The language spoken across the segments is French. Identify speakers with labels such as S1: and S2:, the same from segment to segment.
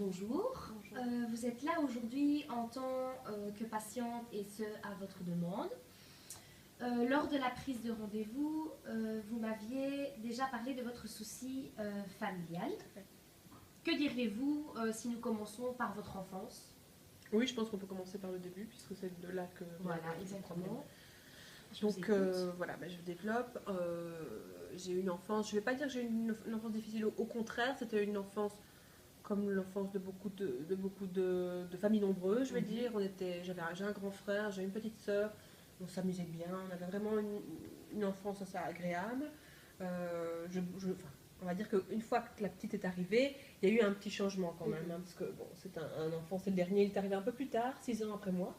S1: bonjour.
S2: Bonjour.
S1: Vous êtes là aujourd'hui en tant que patiente et ce à votre demande. Lors de la prise de rendez-vous, vous m'aviez déjà parlé de votre souci familial. Que diriez-vous si nous commençons par votre enfance?
S2: Oui, je pense qu'on peut commencer par le début, puisque c'est de là que...
S1: Voilà,
S2: vient le
S1: exactement.
S2: problème.
S1: Je vous
S2: Donc
S1: écoute.
S2: voilà, je développe. J'ai eu une enfance, je ne vais pas dire que j'ai eu une enfance difficile, au contraire, c'était une enfance comme l'enfance de beaucoup de familles nombreuses, je vais dire. J'ai un grand frère, j'ai une petite sœur, on s'amusait bien, on avait vraiment une enfance assez agréable. Enfin, on va dire qu'une fois que la petite est arrivée, il y a eu un petit changement quand même, parce que bon, c'est un enfant, c'est le dernier, il est arrivé un peu plus tard, 6 ans après moi.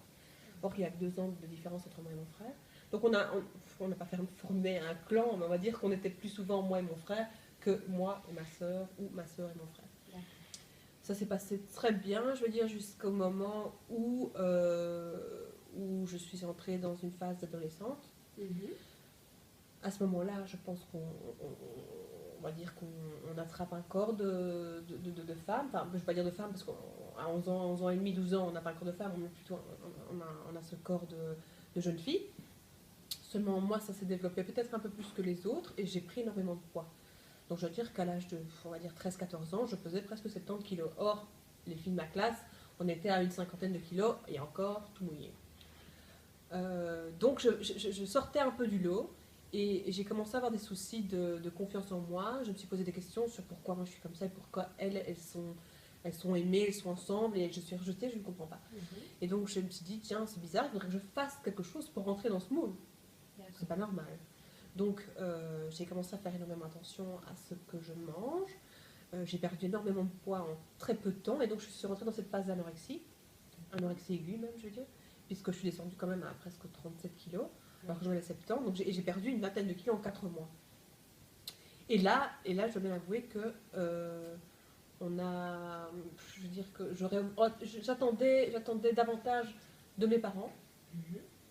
S2: Or, il y a que 2 ans de différence entre moi et mon frère. Donc, on n'a pas formé un clan, mais on va dire qu'on était plus souvent moi et mon frère que moi et ma soeur, ou ma soeur et mon frère. Ça s'est passé très bien, je veux dire, jusqu'au moment où je suis entrée dans une phase d'adolescente. À ce moment-là, je pense on va dire qu'on attrape un corps de femme. Enfin, je ne vais pas dire de femme parce qu'à 11 ans et demi, 12 ans, on n'a pas un corps de femme, on a ce corps de jeune fille. Seulement, moi, ça s'est développé peut-être un peu plus que les autres et j'ai pris énormément de poids. Donc, je veux dire qu'à l'âge de, on va dire, 13-14 ans, je pesais presque 70 kilos. Or, les filles de ma classe, on était à une cinquantaine de kilos et encore tout mouillé. Donc, je sortais un peu du lot. Et j'ai commencé à avoir des soucis de confiance en moi. Je me suis posé des questions sur pourquoi moi je suis comme ça et pourquoi elles sont aimées, elles sont ensemble et je suis rejetée, je ne comprends pas. Et donc je me suis dit, tiens, c'est bizarre, il faudrait que je fasse quelque chose pour rentrer dans ce moule. C'est pas normal. Donc j'ai commencé à faire énormément attention à ce que je mange. J'ai perdu énormément de poids en très peu de temps et donc je suis rentrée dans cette phase d'anorexie, anorexie aiguë même, je veux dire, puisque je suis descendue quand même à presque 37 kilos. Alors que j'en ai 70, donc j'ai perdu une vingtaine de kilos en 4 mois. Et là, je dois bien avouer que on a, je veux dire que j'attendais davantage de mes parents,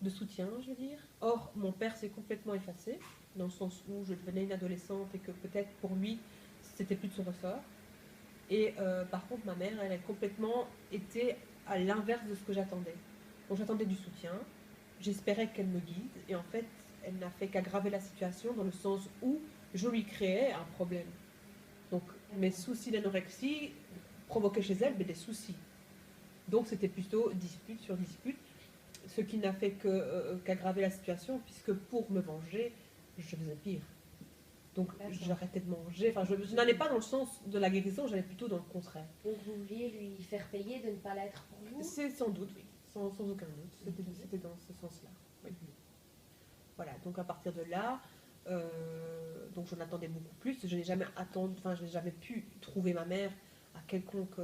S2: de soutien, je veux dire. Or, mon père s'est complètement effacé, dans le sens où je devenais une adolescente et que peut-être pour lui, c'était plus de son ressort. Et par contre, ma mère, elle a complètement été à l'inverse de ce que j'attendais. Donc j'attendais du soutien, j'espérais qu'elle me guide, et en fait, elle n'a fait qu'aggraver la situation dans le sens où je lui créais un problème. Donc mes soucis d'anorexie provoquaient chez elle des soucis. Donc c'était plutôt dispute sur dispute, ce qui n'a fait qu'aggraver la situation, puisque pour me venger, je faisais pire. Donc j'arrêtais de manger, enfin je n'allais pas dans le sens de la guérison, j'allais plutôt dans le contraire.
S1: Donc vous vouliez lui faire payer de ne pas l'être pour vous?
S2: C'est sans doute, oui, sans aucun doute, c'était dans ce sens-là. Oui. Voilà, donc à partir de là, donc j'en attendais beaucoup plus, je n'ai jamais pu trouver ma mère à quelconque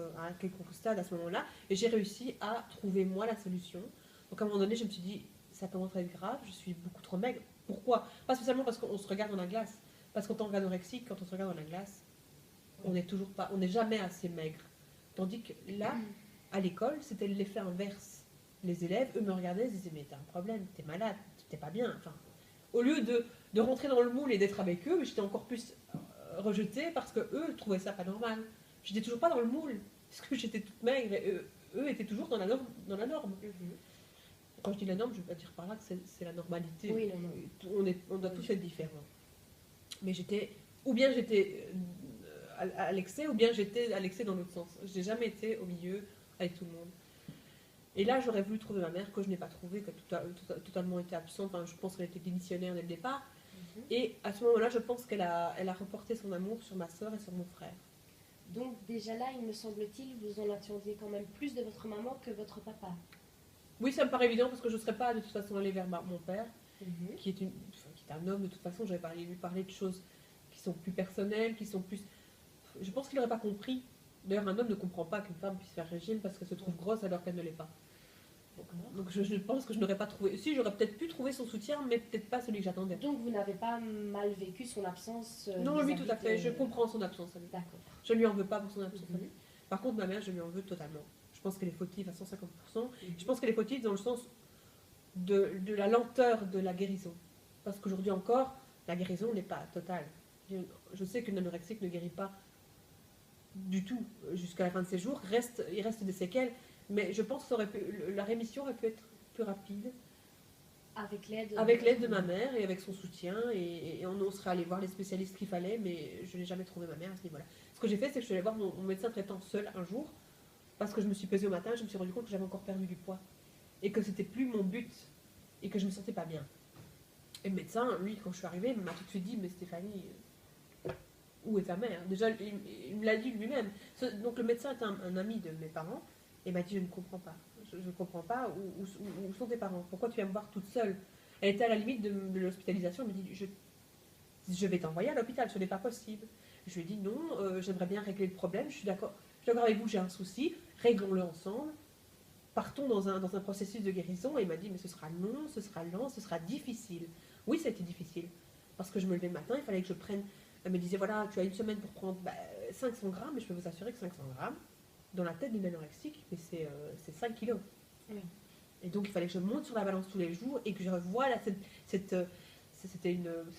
S2: stade à ce moment-là, et j'ai réussi à trouver moi la solution. Donc à un moment donné, je me suis dit, ça commence à être grave, je suis beaucoup trop maigre. Pourquoi? Pas spécialement parce qu'on se regarde dans la glace, parce qu'en tant qu'anorexique, quand on se regarde dans la glace, on n'est jamais assez maigre. Tandis que là, à l'école, c'était l'effet inverse. Les élèves, eux, me regardaient et se disaient, mais t'as un problème, t'es malade, t'es pas bien. Enfin, au lieu de rentrer dans le moule et d'être avec eux, j'étais encore plus rejetée parce que eux trouvaient ça pas normal. J'étais toujours pas dans le moule, parce que j'étais toute maigre et eux étaient toujours dans la norme. Quand je dis la norme, je veux pas dire par là que c'est la normalité.
S1: Oui, non.
S2: On doit tous être différents. Mais ou bien j'étais à l'excès, ou bien j'étais à l'excès dans l'autre sens. J'ai jamais été au milieu avec tout le monde. Et là, j'aurais voulu trouver ma mère, que je n'ai pas trouvée, qui a totalement été absente. Enfin, je pense qu'elle était démissionnaire dès le départ. Et à ce moment-là, je pense qu'elle a reporté son amour sur ma soeur et sur mon frère.
S1: Donc déjà là, il me semble-t-il, vous en attendiez quand même plus de votre maman que votre papa.
S2: Oui, ça me paraît évident parce que je ne serais pas de toute façon allée vers mon père, qui est un homme de toute façon. J'avais lui parler de choses qui sont plus personnelles, qui sont plus... Je pense qu'il n'aurait pas compris. D'ailleurs, un homme ne comprend pas qu'une femme puisse faire régime parce qu'elle se trouve grosse alors qu'elle ne l'est pas. Donc je pense que je n'aurais pas trouvé... Si, j'aurais peut-être pu trouver son soutien, mais peut-être pas celui que j'attendais.
S1: Donc vous n'avez pas mal vécu son absence
S2: Non, lui, tout à fait. Je comprends son absence.
S1: D'accord.
S2: Je ne lui en veux pas pour son absence. Par contre, ma mère, je lui en veux totalement. Je pense qu'elle est fautive à 150%. Je pense qu'elle est fautive dans le sens de la lenteur de la guérison. Parce qu'aujourd'hui encore, la guérison n'est pas totale. Je sais qu'une anorexique ne guérit pas du tout jusqu'à la fin de ses jours. Il reste des séquelles, mais je pense que la rémission aurait pu être plus rapide.
S1: Avec l'aide
S2: De ma mère et avec son soutien, et on serait allé voir les spécialistes qu'il fallait, mais je n'ai jamais trouvé ma mère à ce niveau-là. Ce que j'ai fait, c'est que je suis allée voir mon médecin traitant seul un jour, parce que je me suis pesée au matin, je me suis rendu compte que j'avais encore perdu du poids, et que c'était plus mon but, et que je me sentais pas bien. Et le médecin, lui, quand je suis arrivée, il m'a tout de suite dit, mais Stéphanie, où est ta mère? Déjà, il me l'a dit lui-même. Donc le médecin est un ami de mes parents, et m'a dit, je ne comprends pas. Je ne comprends pas où sont tes parents. Pourquoi tu viens me voir toute seule? Elle était à la limite de l'hospitalisation. Elle me dit, je vais t'envoyer à l'hôpital, ce n'est pas possible. Je lui ai dit, non, j'aimerais bien régler le problème. Je suis d'accord avec vous, j'ai un souci. Réglons-le ensemble. Partons dans un processus de guérison. Et il m'a dit, mais ce sera long, ce sera lent, ce sera difficile. Oui, ça a été difficile. Parce que je me levais le matin, il fallait que je prenne... Elle me disait, voilà, tu as une semaine pour prendre 500 grammes. Mais je peux vous assurer que 500 grammes, dans la tête d'une anorexique, mais c'est 5 kilos.
S1: Oui.
S2: Et donc il fallait que je monte sur la balance tous les jours et que je revoie c'était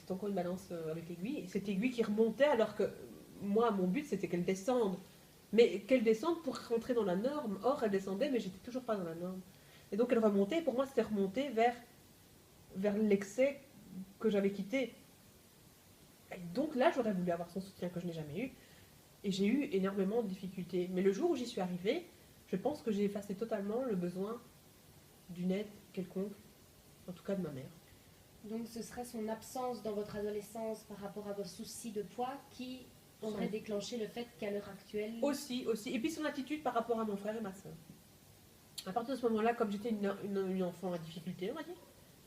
S2: encore une balance avec l'aiguille, et cette aiguille qui remontait alors que moi mon but c'était qu'elle descende, mais qu'elle descende pour rentrer dans la norme. Or elle descendait mais j'étais toujours pas dans la norme, et donc elle remontait, et pour moi c'était remonter vers l'excès que j'avais quitté. Et donc là j'aurais voulu avoir son soutien que je n'ai jamais eu, et j'ai eu énormément de difficultés, mais le jour où j'y suis arrivée, je pense que j'ai effacé totalement le besoin d'une aide quelconque, en tout cas de ma mère.
S1: Donc ce serait son absence dans votre adolescence par rapport à vos soucis de poids qui aurait déclenché le fait qu'à l'heure actuelle...
S2: Aussi. Et puis son attitude par rapport à mon frère et ma soeur. À partir de ce moment-là, comme j'étais une enfant à difficulté, on va dire,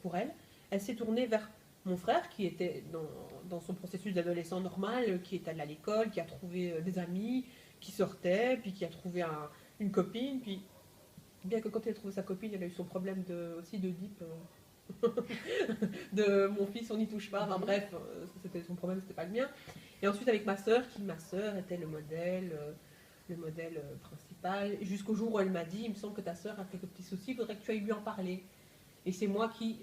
S2: pour elle, elle s'est tournée vers mon frère qui était dans son processus d'adolescent normal, qui est allé à l'école, qui a trouvé des amis, qui sortait, puis qui a trouvé une copine, puis... Bien que quand elle a trouvé sa copine, elle a eu son problème aussi de DIP, de mon fils, on n'y touche pas. Enfin bref, c'était son problème, c'était pas le mien. Et ensuite avec ma sœur, ma sœur était le modèle principal, jusqu'au jour où elle m'a dit, il me semble que ta sœur a quelques petits soucis, il faudrait que tu ailles lui en parler. Et c'est moi qui,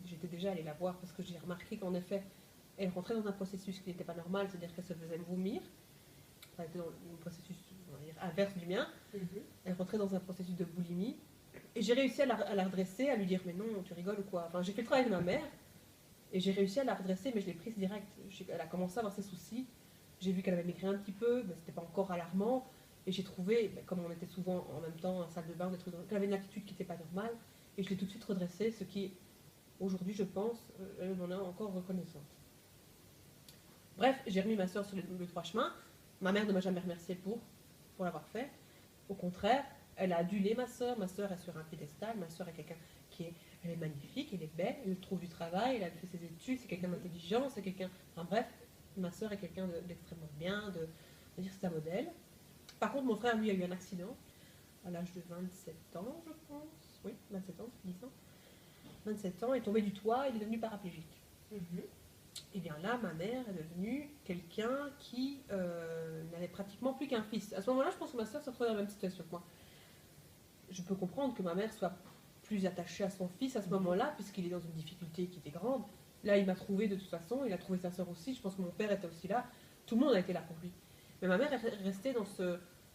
S2: j'étais déjà allée la voir parce que j'ai remarqué qu'en effet, elle rentrait dans un processus qui n'était pas normal, c'est-à-dire qu'elle se faisait vomir. Elle était dans un processus, on va dire, inverse du mien. Elle rentrait dans un processus de boulimie. Et j'ai réussi à la redresser, à lui dire, mais non, tu rigoles ou quoi? Enfin, j'ai fait le travail de ma mère, et j'ai réussi à la redresser, mais je l'ai prise direct. Elle a commencé à avoir ses soucis. J'ai vu qu'elle avait maigri un petit peu, mais c'était pas encore alarmant. Et j'ai trouvé, comme on était souvent en même temps en salle de bain, qu'elle avait une attitude qui n'était pas normale. Et je l'ai tout de suite redressée, ce qui, aujourd'hui, je pense, elle m'en est encore reconnaissante. Bref, j'ai remis ma soeur sur le droit chemin. Ma mère ne m'a jamais remerciée pour l'avoir fait. Au contraire, elle a adulé ma soeur. Ma soeur est sur un piédestal. Ma soeur est quelqu'un elle est magnifique, elle est belle, elle trouve du travail, elle a fait ses études, c'est quelqu'un d'intelligent, c'est quelqu'un... Enfin bref, ma soeur est quelqu'un d'extrêmement bien, on va dire c'est un modèle. Par contre, mon frère, lui, a eu un accident à l'âge de 27 ans, je pense. Oui, 27 ans, 10 ans. 27 ans, est tombé du toit, il est devenu paraplégique. Et bien là, ma mère est devenue quelqu'un qui n'avait pratiquement plus qu'un fils. À ce moment-là, je pense que ma soeur se retrouvait dans la même situation que moi. Je peux comprendre que ma mère soit plus attachée à son fils à ce moment-là, puisqu'il est dans une difficulté qui était grande. Là, il m'a trouvé de toute façon, il a trouvé sa soeur aussi, je pense que mon père était aussi là, tout le monde a été là pour lui. Mais ma mère est restée dans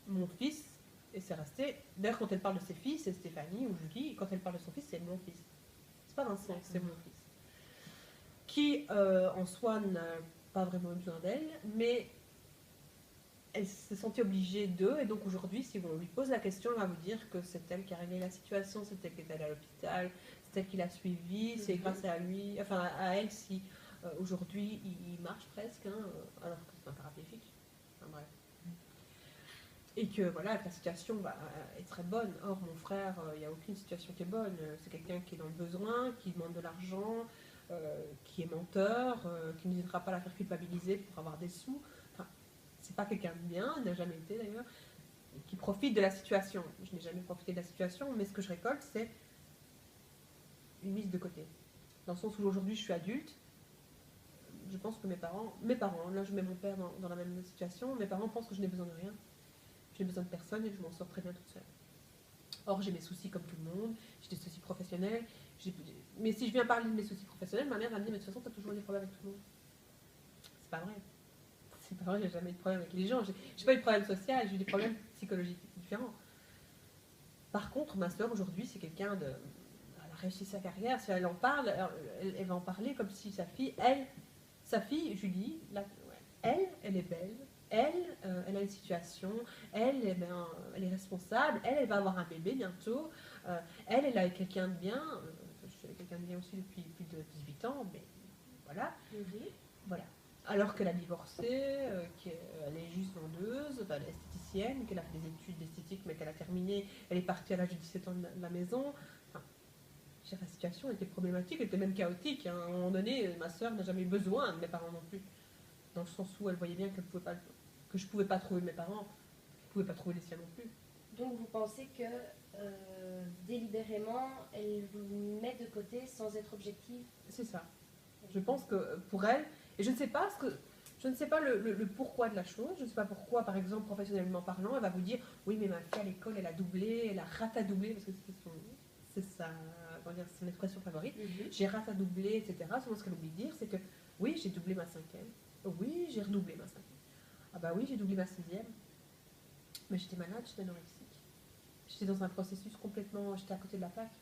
S2: mon fils, et c'est resté... D'ailleurs, quand elle parle de ses fils, c'est Stéphanie ou Julie, et quand elle parle de son fils, c'est mon fils. C'est pas Vincent, c'est mon fils. Qui, en soi, n'a pas vraiment besoin d'elle, mais elle s'est sentie obligée d'eux, et donc aujourd'hui, si on lui pose la question, elle va vous dire que c'est elle qui a réglé la situation, c'est elle qui est allée à l'hôpital, c'est elle qui l'a suivi, c'est grâce à lui, enfin à elle si aujourd'hui il marche presque, alors que c'est un paraplégique. Enfin, bref. Et que voilà, la situation est très bonne. Or, mon frère, il n'y a aucune situation qui est bonne. C'est quelqu'un qui est dans le besoin, qui demande de l'argent, qui est menteur, qui n'hésitera pas à la faire culpabiliser pour avoir des sous. C'est pas quelqu'un de bien, il n'a jamais été d'ailleurs, qui profite de la situation. Je n'ai jamais profité de la situation, mais ce que je récolte, c'est une mise de côté. Dans le sens où aujourd'hui je suis adulte, je pense que mes parents, là je mets mon père dans la même situation, mes parents pensent que je n'ai besoin de rien, je n'ai besoin de personne et que je m'en sors très bien toute seule. Or j'ai mes soucis comme tout le monde, j'ai des soucis professionnels, mais si je viens parler de mes soucis professionnels, ma mère va me dire, mais de toute façon tu as toujours des problèmes avec tout le monde. C'est pas vrai. c'est pas vrai, j'ai jamais eu de problème avec les gens. J'ai pas eu de problème social, j'ai eu des problèmes psychologiques différents. Par contre, ma soeur aujourd'hui, c'est quelqu'un de... Elle a réussi sa carrière, si elle en parle, elle va en parler comme si sa fille, Julie, elle est belle, elle a une situation, elle est responsable, elle va avoir un bébé bientôt, elle a quelqu'un de bien, je suis avec quelqu'un de bien aussi depuis plus de 18 ans, mais voilà. Voilà. Alors qu'elle a divorcé, qu'elle est juste vendeuse, elle est esthéticienne, qu'elle a fait des études d'esthétique, mais qu'elle a terminé, elle est partie à l'âge de 17 ans de la maison. Enfin, la situation était problématique, elle était même chaotique. Hein. À un moment donné, ma soeur n'a jamais eu besoin de mes parents non plus. Dans le sens où elle voyait bien que je ne pouvais pas trouver mes parents, je ne pouvais pas trouver les siens non plus.
S1: Donc vous pensez que délibérément, elle vous met de côté sans être objective?
S2: C'est ça. Je pense que pour elle, et je ne sais pas le pourquoi de la chose, je ne sais pas pourquoi, par exemple, professionnellement parlant, elle va vous dire oui, mais ma fille à l'école, elle a doublé, elle a ratadoublé, parce que c'est son expression favorite. J'ai ratadoublé, etc. Souvent, ce qu'elle oublie de dire, c'est que oui, j'ai doublé ma 5e, oui, j'ai redoublé ma 5e. Ah bah oui, j'ai doublé ma 6e, mais j'étais malade, j'étais anorexique. J'étais dans un processus complètement, j'étais à côté de la plaque.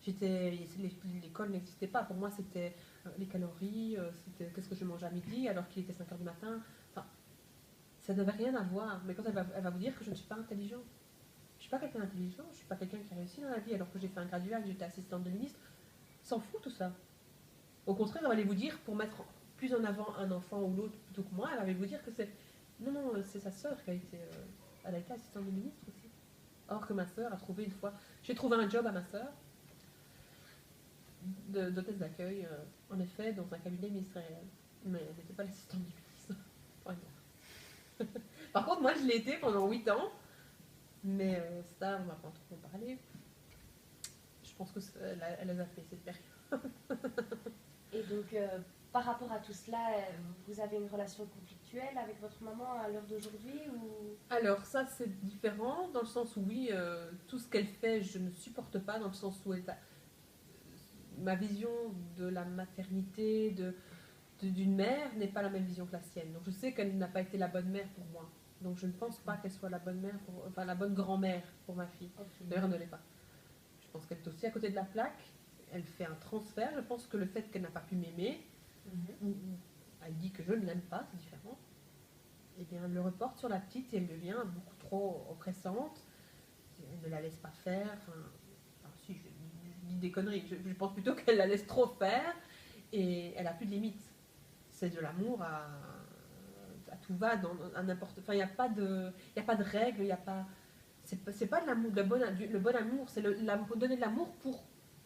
S2: L'école n'existait pas. Pour moi, c'était les calories, c'était qu'est-ce que je mange à midi alors qu'il était 5 h du matin. Enfin, ça n'avait rien à voir. Mais quand elle va vous dire que je ne suis pas intelligente, je ne suis pas quelqu'un d'intelligent, je ne suis pas quelqu'un qui a réussi dans la vie alors que j'ai fait un graduat, que j'étais assistante de ministre, s'en fout tout ça. Au contraire, elle allait vous dire, pour mettre plus en avant un enfant ou l'autre plutôt que moi, elle allait vous dire que c'est... Non, c'est sa sœur qui a été... elle a été assistante de ministre aussi. Or que ma sœur a trouvé une fois... J'ai trouvé un job à ma sœur, d'hôtesse d'accueil, en effet, dans un cabinet ministériel. Mais elle n'était pas l'assistante du ministre. Par contre, moi, je l'ai été pendant 8 ans. Mais ça, on ne va pas trop en parler. Je pense qu'elle les a fait cette période.
S1: Et donc, par rapport à tout cela, vous avez une relation conflictuelle avec votre maman à l'heure d'aujourd'hui ou...
S2: Alors, ça, c'est différent, dans le sens où, oui, tout ce qu'elle fait, je ne supporte pas, dans le sens où ma vision de la maternité, d'une mère, n'est pas la même vision que la sienne. Donc, je sais qu'elle n'a pas été la bonne mère pour moi. Donc, je ne pense pas qu'elle soit la bonne mère, enfin, la bonne grand-mère pour ma fille. Okay. D'ailleurs, elle ne l'est pas. Je pense qu'elle est aussi à côté de la plaque. Elle fait un transfert. Je pense que le fait qu'elle n'a pas pu m'aimer, elle dit que je ne l'aime pas, c'est différent. Eh bien, elle le reporte sur la petite et elle devient beaucoup trop oppressante. Elle ne la laisse pas faire. Enfin si, je dis des conneries. Je pense plutôt qu'elle la laisse trop faire et elle n'a plus de limites. C'est de l'amour à tout va, à n'importe... Enfin, il n'y a pas de règles, il n'y a pas... C'est pas de l'amour, le bon amour, c'est donner de l'amour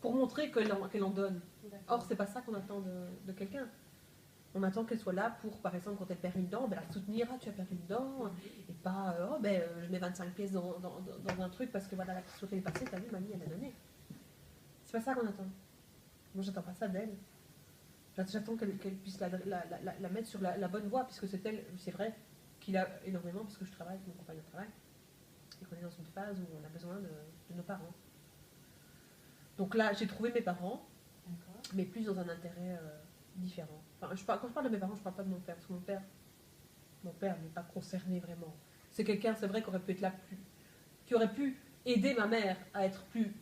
S2: pour montrer qu'elle en donne. Or, c'est pas ça qu'on attend de quelqu'un. On attend qu'elle soit là pour, par exemple, quand elle perd une dent, ben, la soutenir, tu as perdu une dent, et pas, je mets 25 pièces dans un truc parce que voilà, la souris est passée, t'as vu, mamie, elle a donné. C'est pas ça qu'on attend. Moi, j'attends pas ça d'elle. J'attends qu'elle puisse la mettre sur la bonne voie, puisque c'est vrai qu'il a énormément, puisque je travaille, mon compagnon travaille, et qu'on est dans une phase où on a besoin de nos parents. Donc là, j'ai trouvé mes parents, mais plus dans un intérêt différent. Enfin, quand je parle de mes parents, je parle pas de mon père, parce que mon père n'est pas concerné vraiment. C'est quelqu'un, c'est vrai, qui aurait pu être là qui aurait pu aider ma mère à être plus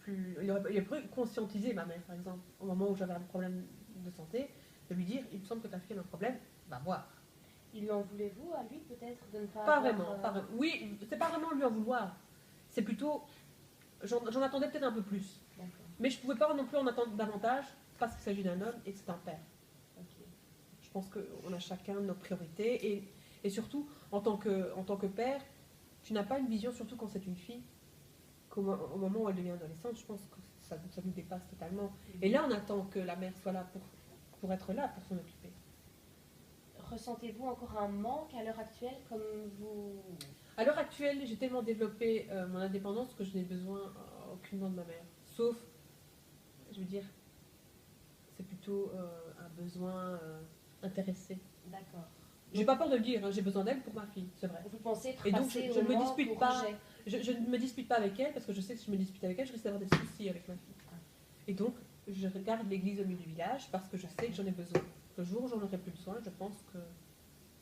S2: il aurait pu conscientiser ma mère, par exemple, au moment où j'avais un problème de santé, de lui dire, il me semble que ta fille a un problème, va voir.
S1: Il lui en voulez-vous à lui peut-être de ne pas
S2: avoir... Vraiment, pas vraiment. Oui, c'est pas vraiment lui en vouloir. C'est plutôt, j'en attendais peut-être un peu plus. Mais je pouvais pas non plus en attendre davantage parce qu'il s'agit d'un homme et que c'est un père. Je pense qu'on a chacun nos priorités et surtout, en tant que père, tu n'as pas une vision, surtout quand c'est une fille, au moment où elle devient adolescente, je pense que ça nous dépasse totalement. Et là, on attend que la mère soit là pour être là, pour s'en occuper.
S1: Ressentez-vous encore un manque à l'heure actuelle comme vous...
S2: À l'heure actuelle, j'ai tellement développé mon indépendance que je n'ai besoin aucunement de ma mère. Sauf, je veux dire, c'est plutôt un besoin intéressé.
S1: D'accord.
S2: J'ai pas peur de le dire, hein, j'ai besoin d'elle pour ma fille, c'est vrai.
S1: Vous pensez être
S2: et donc je ne me dispute pas.
S1: rejet.
S2: Je ne me dispute pas avec elle parce que je sais que si je me dispute avec elle, je risque d'avoir des soucis avec ma fille. Et donc, je regarde l'église au milieu du village parce que je sais que j'en ai besoin. Le jour où j'en aurai plus besoin, je pense que